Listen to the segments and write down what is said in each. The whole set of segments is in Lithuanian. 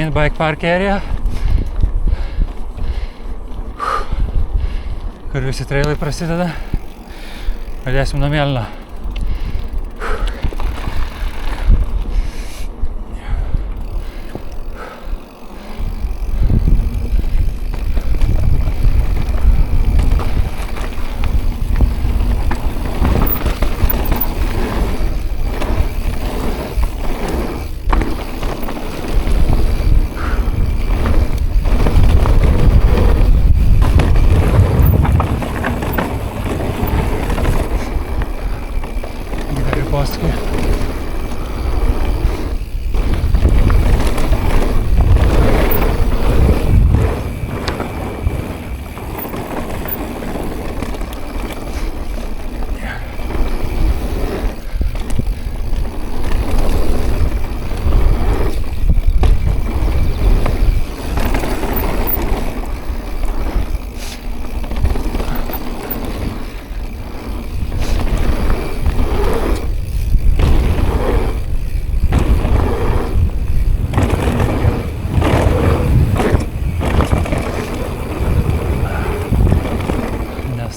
main bike park area, kur visi trailai prasideda. Pradėsim nuo Mėlyno.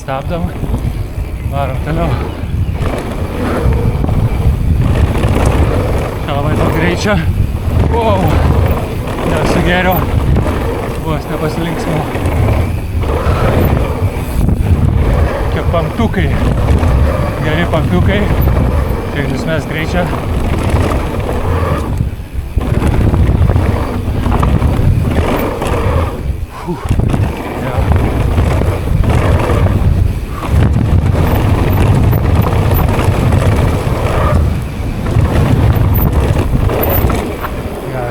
Stabdom, varom toliau. Čia labai daug greičio. Wow, nesugėriau, vos nepasilinksmau. Kiek pampiukai, geri pampiukai, kiek nusmės greičio.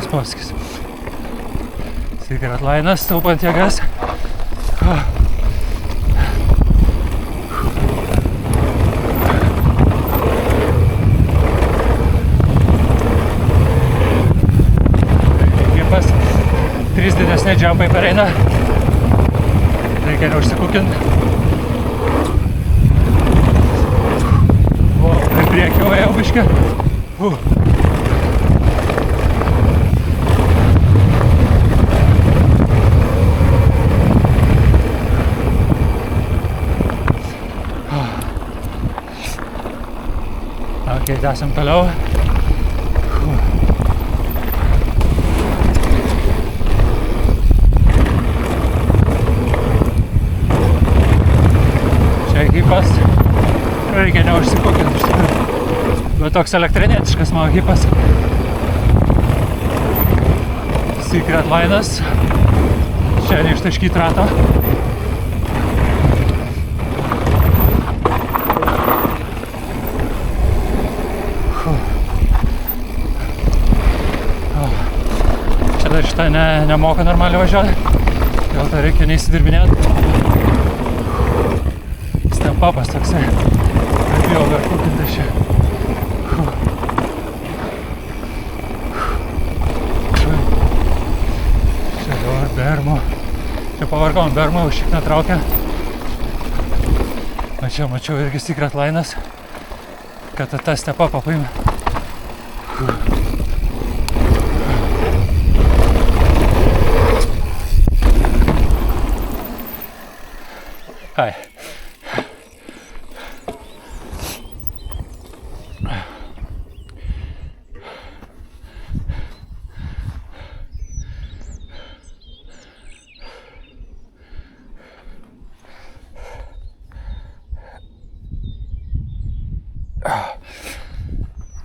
Poskis. Secret Line'as, taupant jėgas. Ekipas. 3 didesni džampai pareina. Reikia neužsikukint. O, prie priekio jau biškį. Ok, tęsiam toliau. Čia ekipas. Reikia neužsikukinti iš tikrųjų. Bet toks elektrinietiškas mano ekipas. Secret Line'as. Čia neištaškyt rato. Šitą nemoka normaliai važiuoti, dėl to reikia neįsidirbinėti. Step-upas toksai, bijau verkukinti čia. Čia jau bermo, čia pavargom bermo, jau šiek netraukia. Mačiau irgi Secret Line'as, kad tą step-upą paėmė. Hai.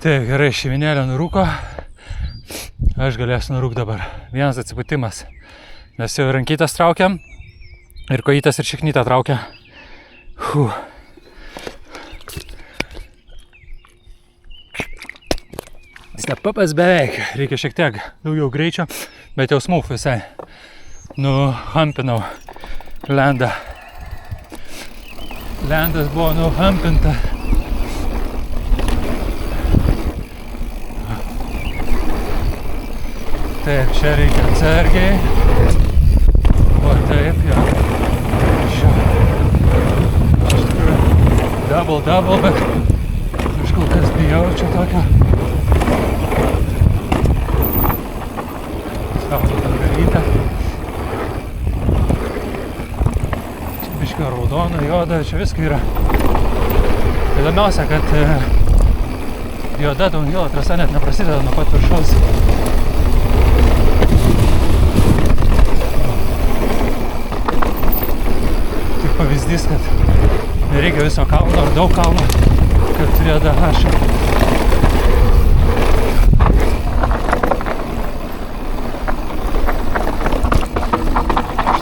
Taip, gerai, šeiminėlė nurūko. Aš galėsiu nurūk dabar. Vienas atsipūtimas. Mes jau rankytės traukiam. Ir kojytės ir šiknytę traukia. Step-upas beveik. Reikia šiek tiek daugiau greičio, bet jau smooth visai. Nuhampinau lendą. Lendas buvo nuhampinta. Taip, čia reikia atsargiai. O taip, jo. Iš tikrųjų, double, bet aš kol kas bijau čia tokio. Gaudo dangarytę. Čia biškio raudona, juoda, čia viską yra. Įdomiausia, kad juoda downhilo trasa net neprasideda nuo pat viršaus. Tik pavyzdys, kad nereikia viso kalno ar daug kalno, kad turėjo DH.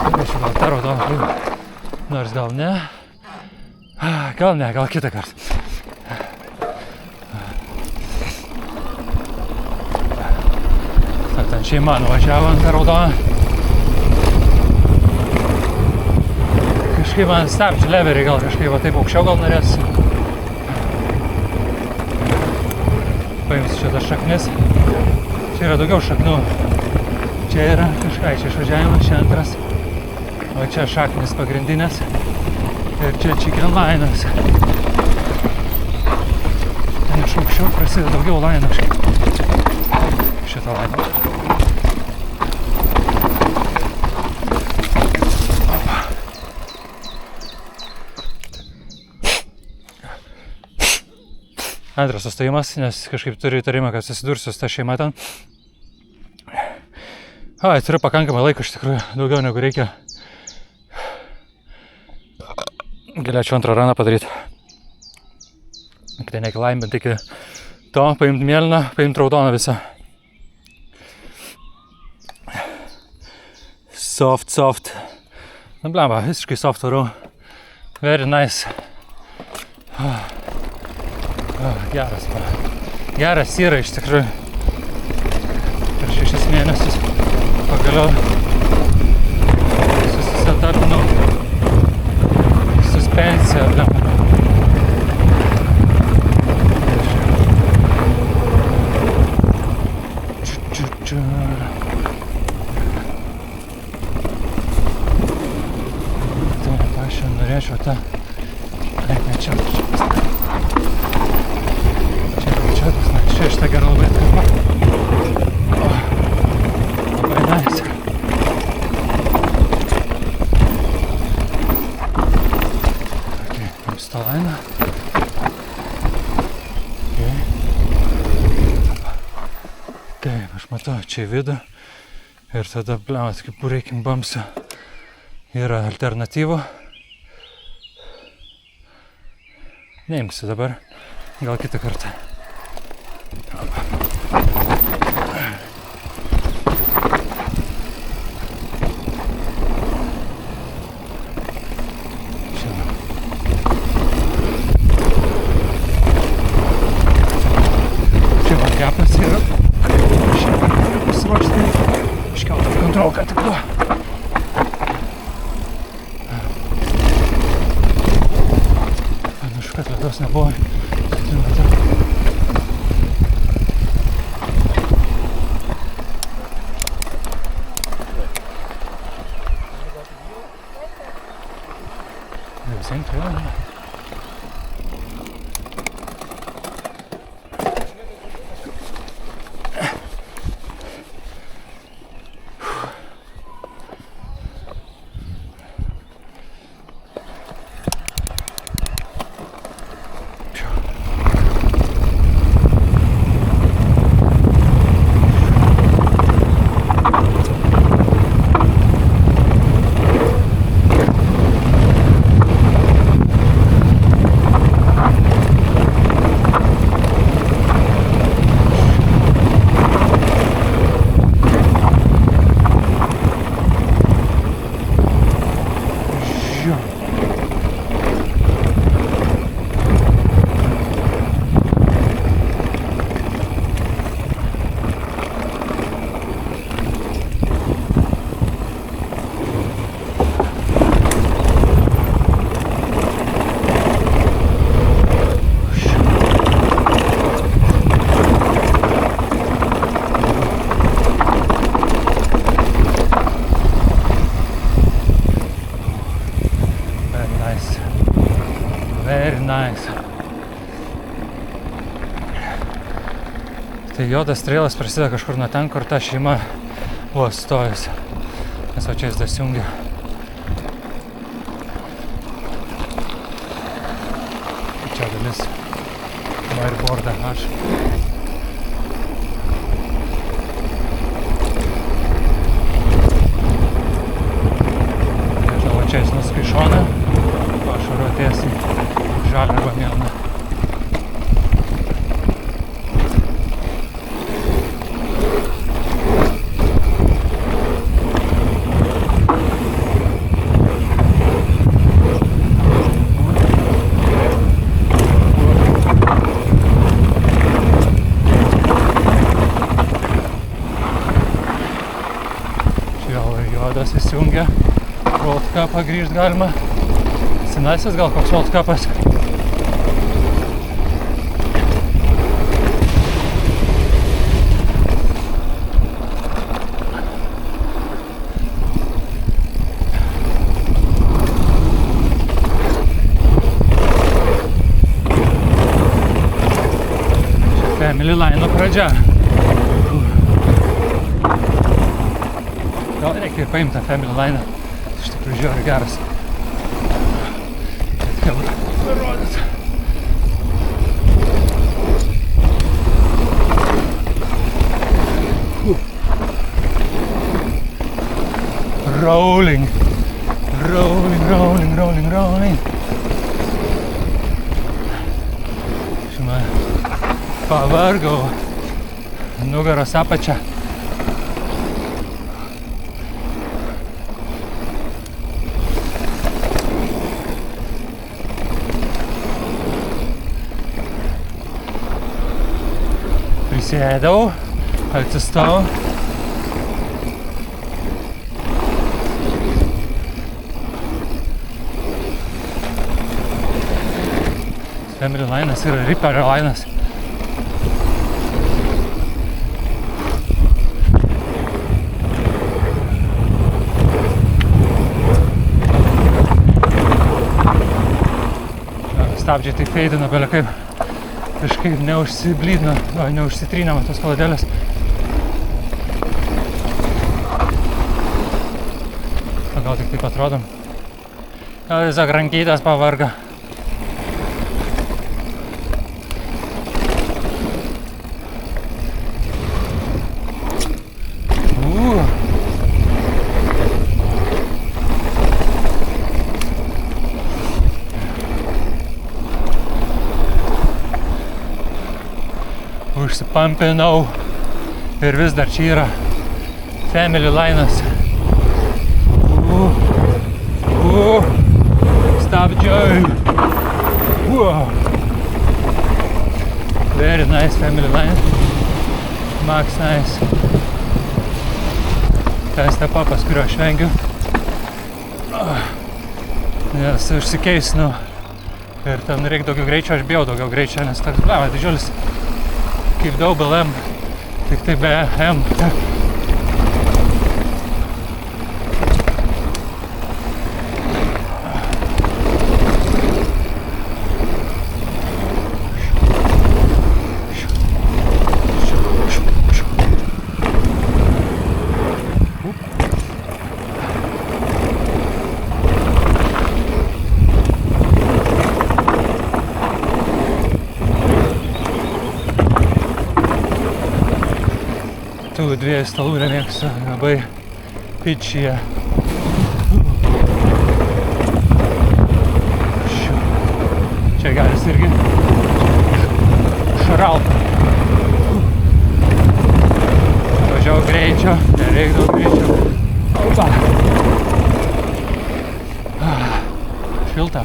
Štai čia gal ta raudona, nors gal ne. Gal kitą kartą. Ten šeima nuvažiavo ant tą raudoną. Kažkaip man stabdžių leverį gal kažkaip taip aukščiau gal norės. Paimsiu čia tas šaknis. Čia yra daugiau šaknų. Čia yra kažką, čia išvažiavimas, čia antras. O čia šaknis pagrindinės. Ir čia chicken linas. Ten iš aukščiau prasideda daugiau lainų. Šitą lainą. Antras sustojimas, nes kažkaip turiu įtarimą, kad susidursiu su ta šeima ten. Turiu pakankamai laiko, iš tikrųjų, daugiau negu reikia. Galėčiau antrą raną padaryti. Tai nekilaimbint iki to, paimt mėlyną, paimt raudoną visą. Soft. Nu, blemba, visiškai soft varau. Very nice. Geras yra iš tikrųjų. Per 6 mėnesius pagaliau susisetapinau suspensiją, blemba. Aš jau norėčiau tą... Ne, čia. Čia šitą gerą labai atkarpą. Labai nice. Paimsiu tą lainą. Taip, aš matau čia į vidų. Ir tada, blemas, kaip reikim bamsiu. Yra alternatyvų. Neimsiu dabar. Gal kitą kartą. Čia man gepas yra. Pasiruošti. Iškeltą kontrolką tik duo. Panašu, kad ledos nebuvo. Tai juodas trailas prasideda kažkur nuo ten, kur ta šeima vos stojus. Nes va čia jis dasijungia. Čia dalis wireboardą aš. Nežinau, va čia jis nusuka į šoną, pašaruoja tiesiai žalią arba mėlyną. Juodas įsijungia, World Cup'ą grįžt galima. Senasis gal koks World Cup'as. Čia Family Line'o pradžia. Gal reikia ir paimti tą Family Line'ą. Iš tikrųjų žiauriai geras. Bet gal parodyt. Rolling. Rolling, rolling, rolling, rolling. Žinoma, pavargau. Nugaros apačia. Prisėdau, atsistojau. Family Line'as yra Ripperio Line'as. Stabdžiai tai feidina, belia kaip. Kažkaip neužsiblydino, neužsitrynė man tos kaladėlės. Gal tik taip atrodom. Gal tiesiog rankytės pavarga. Užsipampinau ir vis dar čia yra Family Line'as. Stabdžiai. Very nice Family Line. Max nice. Tas tepapas, kurio aš vengiu. Nes užsikeisinu ir ten reikia daugiau greičio, aš bijau daugiau greičio, nes toks bleva didžiulis. Kaip Double M, tik tai be M. Tų dviejų stalų nemėgstu, labai pitchyje. Čia galis irgi šralta. Važiavau greičio, nereik daug greičio. Opa! Šilta.